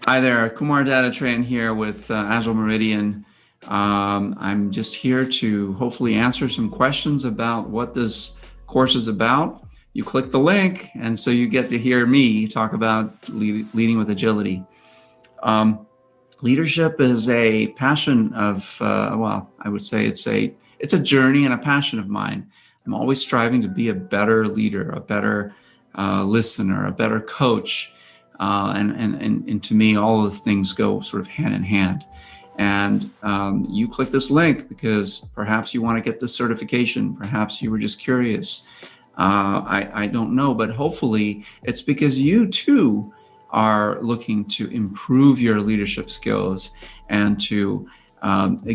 Hi there, Kumar Data Train here with Agile Meridian. I'm just here to hopefully answer some questions about what this course is about. You click the link, and so you get to hear me talk about leading with agility. Leadership is a passion of, well, I would say it's a journey and a passion of mine. I'm always striving to be a better leader, a better listener, a better coach. And to me, all those things go sort of hand in hand. And you click this link because perhaps you want to get this certification. Perhaps you were just curious. I don't know, but hopefully it's because you too are looking to improve your leadership skills and to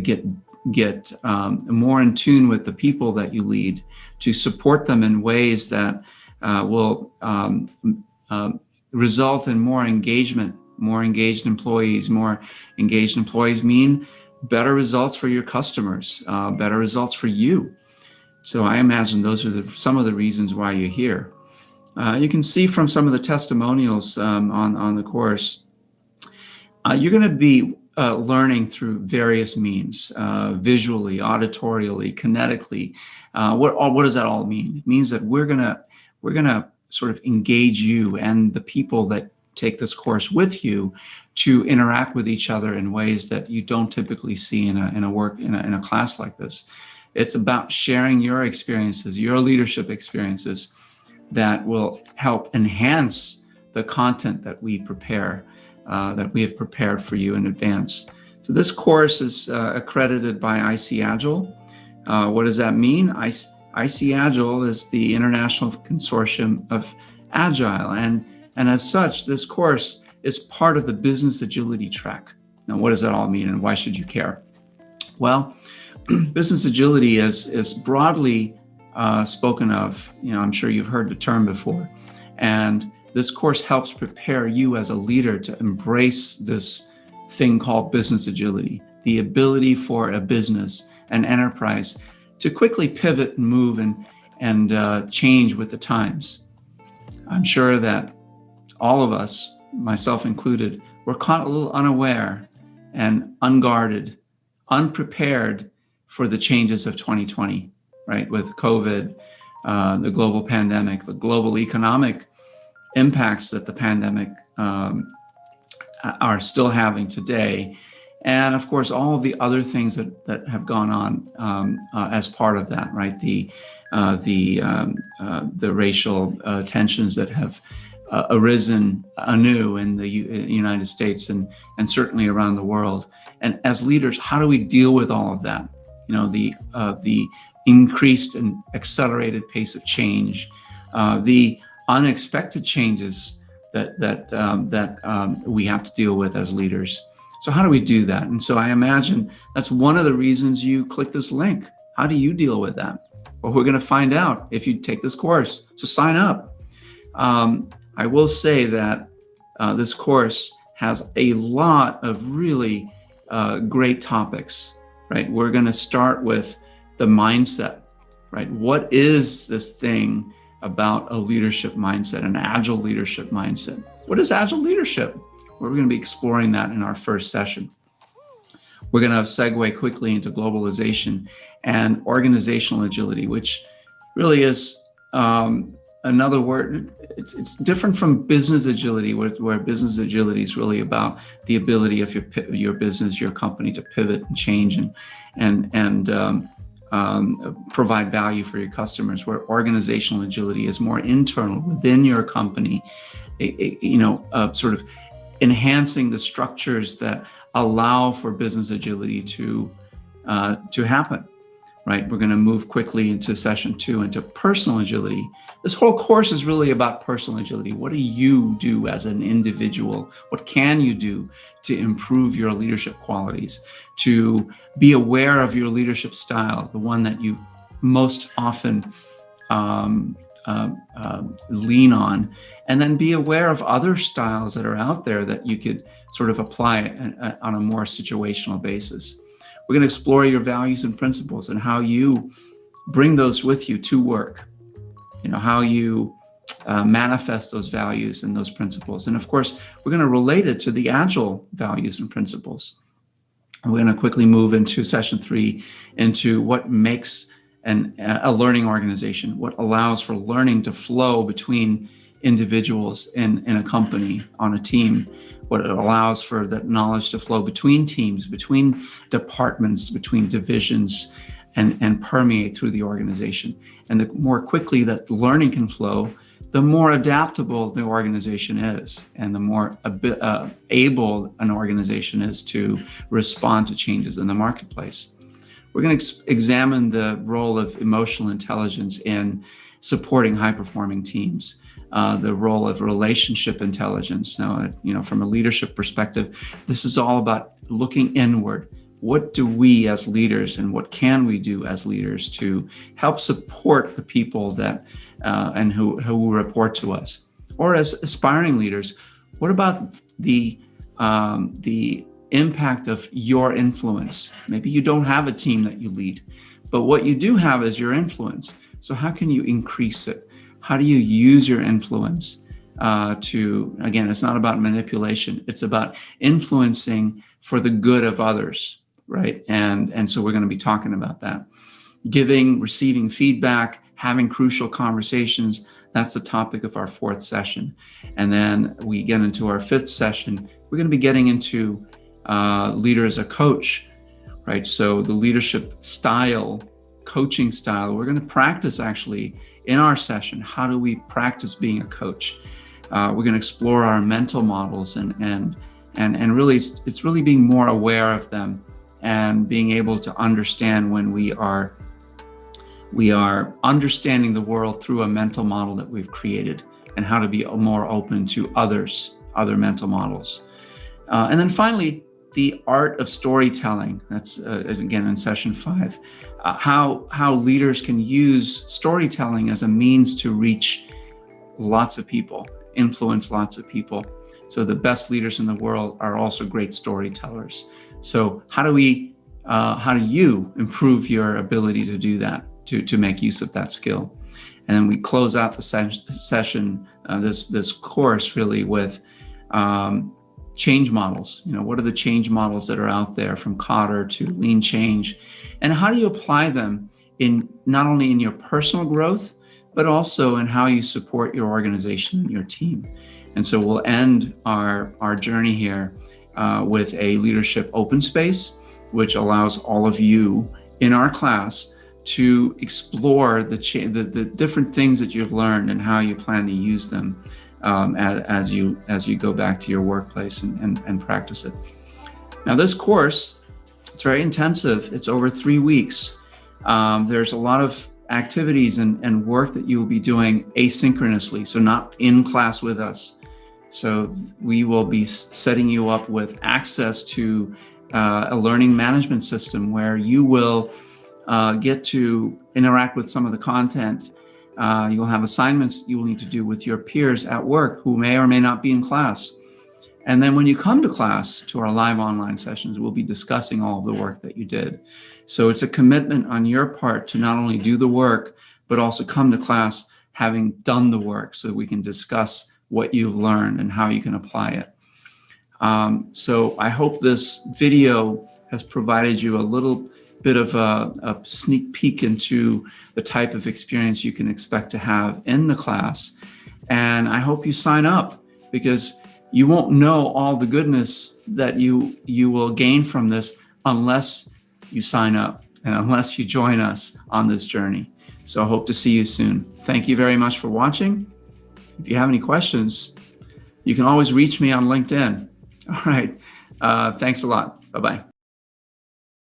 get more in tune with the people that you lead, to support them in ways that will result in more engagement, more engaged employees. More engaged employees mean better results for your customers, better results for you. So I imagine those are some of the reasons why you're here. You can see from some of the testimonials on the course, you're going to be learning through various means, visually, auditorially, kinetically. What does that all mean? It means that we're gonna sort of engage you and the people that take this course with you to interact with each other in ways that you don't typically see in a class like this. It's about sharing your experiences, your leadership experiences, that will help enhance the content that we prepare, that we have prepared for you in advance. So this course is accredited by IC Agile. What does that mean? IC Agile is the International Consortium of Agile, and as such, this course is part of the business agility track. Now, what does that all mean, and why should you care? Well, business agility is broadly spoken of. I'm sure you've heard the term before, and this course helps prepare you as a leader to embrace this thing called business agility, the ability for a business, an enterprise, to quickly pivot and move and change with the times. I'm sure that all of us, myself included, were caught a little unaware and unguarded, unprepared for the changes of 2020, right? With COVID, the global pandemic, the global economic impacts that the pandemic are still having today. And of course, all of the other things that have gone on as part of that, right? The racial tensions that have arisen anew in the United States and certainly around the world. And as leaders, how do we deal with all of that? The increased and accelerated pace of change, the unexpected changes that we have to deal with as leaders. So how do we do that? And so I imagine that's one of the reasons you click this link. How do you deal with that? Well, we're going to find out if you take this course. So sign up. I will say that this course has a lot of really great topics, right? We're going to start with the mindset, right? What is this thing about a leadership mindset, an agile leadership mindset? What is agile leadership? We're going to be exploring that in our first session. We're going to segue quickly into globalization and organizational agility, which really is another word. It's different from business agility, where business agility is really about the ability of your business, your company to pivot and change and provide value for your customers, where organizational agility is more internal within your company, sort of enhancing the structures that allow for business agility to happen, right? We're going to move quickly into session 2 into personal agility. This whole course is really about personal agility. What do you do as an individual? What can you do to improve your leadership qualities, to be aware of your leadership style, the one that you most often lean on, and then be aware of other styles that are out there that you could sort of apply on a more situational basis. We're going to explore your values and principles and how you bring those with you to work. How you manifest those values and those principles. And of course, we're going to relate it to the Agile values and principles. We're going to quickly move into session 3 into what makes a learning organization, what allows for learning to flow between individuals in a company, on a team, what it allows for that knowledge to flow between teams, between departments, between divisions, and permeate through the organization. And the more quickly that learning can flow, the more adaptable the organization is, and the more able an organization is to respond to changes in the marketplace. We're going to examine the role of emotional intelligence in supporting high-performing teams, the role of relationship intelligence. Now, from a leadership perspective, this is all about looking inward. What do we as leaders, and what can we do as leaders to help support the people that and who report to us? Or as aspiring leaders, what about the impact of your influence? Maybe you don't have a team that you lead, but what you do have is your influence. So how can you increase it? How do you use your influence to, again, it's not about manipulation, it's about influencing for the good of others, right? And so we're going to be talking about that. Giving, receiving feedback, having crucial conversations, that's the topic of our 4th session. And then we get into our 5th session. We're going to be getting into leader as a coach, right? So the leadership style, coaching style, we're going to practice actually in our session. How do we practice being a coach? We're going to explore our mental models and really, it's really being more aware of them and being able to understand when we are understanding the world through a mental model that we've created, and how to be more open to other mental models. And then finally, the art of storytelling. That's again in session 5. How leaders can use storytelling as a means to reach lots of people, influence lots of people. So the best leaders in the world are also great storytellers. So how do you improve your ability to do that, to make use of that skill? And then we close out the session, this course really with change models. What are the change models that are out there, from Cotter to lean change, and how do you apply them in not only in your personal growth, but also in how you support your organization and your team. And so we'll end our journey here with a leadership open space, which allows all of you in our class to explore the different things that you've learned and how you plan to use them as you go back to your workplace and practice it. Now, this course, it's very intensive. It's over 3 weeks. There's a lot of activities and work that you will be doing asynchronously, so not in class with us. So we will be setting you up with access to a learning management system where you will get to interact with some of the content. You'll have assignments you will need to do with your peers at work who may or may not be in class. And then when you come to class, to our live online sessions, we'll be discussing all of the work that you did. So it's a commitment on your part to not only do the work, but also come to class having done the work, so that we can discuss what you've learned and how you can apply it. So I hope this video has provided you a little bit of a sneak peek into the type of experience you can expect to have in the class. And I hope you sign up, because you won't know all the goodness that you will gain from this unless you sign up and unless you join us on this journey. So I hope to see you soon. Thank you very much for watching. If you have any questions, you can always reach me on LinkedIn. All right. Thanks a lot. Bye-bye.